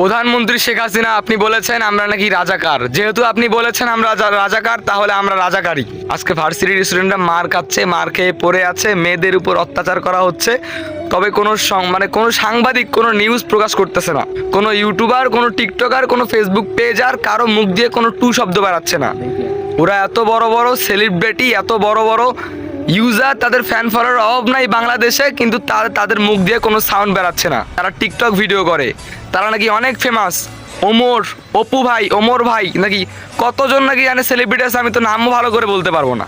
প্রধানমন্ত্রী শেখ হাসিনা আপনি বলেছেন আমরা নাকি রাজাকার। যেহেতু আপনি বলেছেন আমরা রাজাকার, তাহলে আমরা রাজাকারই। আজকে ভার্সিটির স্টুডেন্টরা মার খাচ্ছে, মার খেয়ে পড়ে আছে, মেয়েদের উপর অত্যাচার করা হচ্ছে, তবে কোনো কোনো সাংবাদিক কোনো নিউজ প্রকাশ করতেছে না, কোনো ইউটিউবার, কোনো টিকটকার, কোনো ফেসবুক পেজ আর কারো মুখ দিয়ে কোনো টু শব্দ বেরাচ্ছে না। ওরা এত বড় বড় সেলিব্রিটি, এত বড় বড় ইউজার, তাদের ফ্যান ফলোয়ার অভাব নাই বাংলাদেশে, কিন্তু তাদের মুখ দিয়ে কোনো সাউন্ড বেরাচ্ছে না। তারা টিকটক ভিডিও করে, তারা নাকি অনেক ফেমাস। অপু ভাই, ওমর ভাই, নাকি কতজন নাকি জানে সেলিব্রিটি আছে, আমি তো নামও ভালো করে বলতে পারবো না।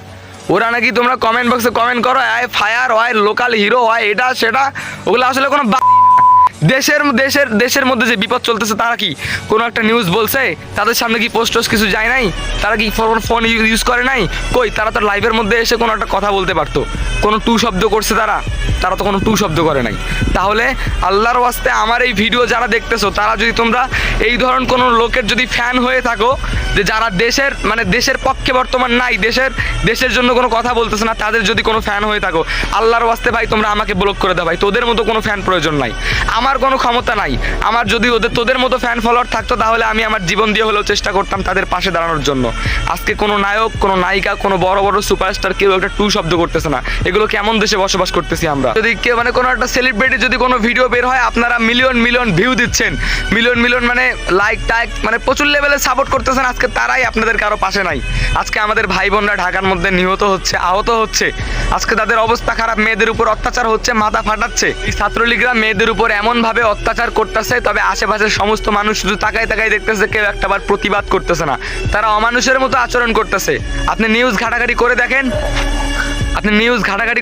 ওরা নাকি, তোমরা কমেন্ট বক্সে কমেন্ট করো আয় ফায়ার হয়, লোকাল হিরো হয়, এটা সেটা, ওগুলো আসলে কোনো দেশের মধ্যে যে বিপদ চলতেছে, তারা কি কোনো একটা নিউজ বলছে? তাদের সামনে কি পোস্ট কিছু যায় নাই? তারা কি ফোন ইউজ করে নাই? কই, তারা তো লাইভের মধ্যে এসে কোনো একটা কথা বলতে পারতো। কোনো টু শব্দ করছে তারা তো কোনো টু শব্দ করে নাই। তাহলে আল্লাহর ওয়াস্তে আমার এই ভিডিও যারা দেখতেছো, তারা যদি তোমরা এই ধরনের কোনো লোকের যদি ফ্যান হয়ে থাকো, যে যারা দেশের পক্ষে বর্তমান নাই, দেশের জন্য কোনো কথা বলতেছে না, তাদের যদি কোনো ফ্যান হয়ে থাকো, আল্লাহর ওয়াস্তে ভাই তোমরা আমাকে ব্লক করে দাও ভাই। তোদের মতো কোনো ফ্যান প্রয়োজন নাই, আমার কোনো ক্ষমতা নাই। আমার যদি তোদের মতো ফ্যান ফলোয়ার থাকতো, তাহলে আমি আমার জীবন দিয়ে হলেও চেষ্টা করতাম তাদের পাশে দাঁড়ানোর জন্য। আজকে কোনো নায়ক, কোনো নায়িকা, কোনো বড় বড় সুপারস্টার কেউ একটা টু শব্দ করতেছে না। এগুলো কেমন দেশে বসবাস করতেছি আমরা? যদি কেউ কোনো একটা সেলিব্রিটি যদি কোনো ভিডিও বের হয়, আপনারা মিলিয়ন ভিউ দিচ্ছেন, মিলিয়ন লাইক টাইক, প্রচুর লেভেলে সাপোর্ট করতেছেন, আজকে তারাই আপনাদের কারো পাশে নাই। আজকে আমাদের ভাই বোনরা ঢাকার মধ্যে নিহত হচ্ছে, আহত হচ্ছে, আজকে তাদের অবস্থা খারাপ, মেয়েদের উপর অত্যাচার হচ্ছে, মাথা ফাটাচ্ছে। এই ছাত্রলীগরা মেয়েদের উপর এমনভাবে অত্যাচার করতেছে, তবে আশেপাশের সমস্ত মানুষ শুধু তাকাই দেখতেছে, কেউ একটাবার প্রতিবাদ করতেছে না। তারা অমানুষের মতো আচরণ করতেছে। আপনি নিউজ ঘাটাঘাটি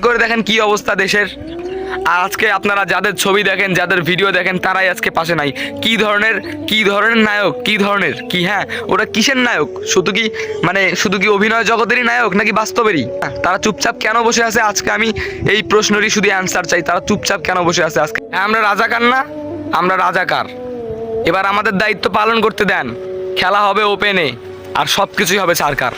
করে দেখেন কি অবস্থা দেশের। আর আজকে আপনারা যাদের ছবি দেখেন, যাদের ভিডিও দেখেন, তারাই আজকে পাশে নাই। কি ধরনের নায়ক, হ্যাঁ, ওরা কিসের নায়ক? শুধু কি অভিনয় জগতেরই নায়ক, নাকি বাস্তবেরই? তারা চুপচাপ কেন বসে আছে? আজকে আমি এই প্রশ্নেরই শুধু অ্যান্সার চাই, তারা চুপচাপ কেন বসে আছে আজকে? আমরা রাজাকার না, আমরা রাজাকার। এবার আমাদের দায়িত্ব পালন করতে দেন। খেলা হবে ওপেনে, আর সব কিছুই হবে সরকার।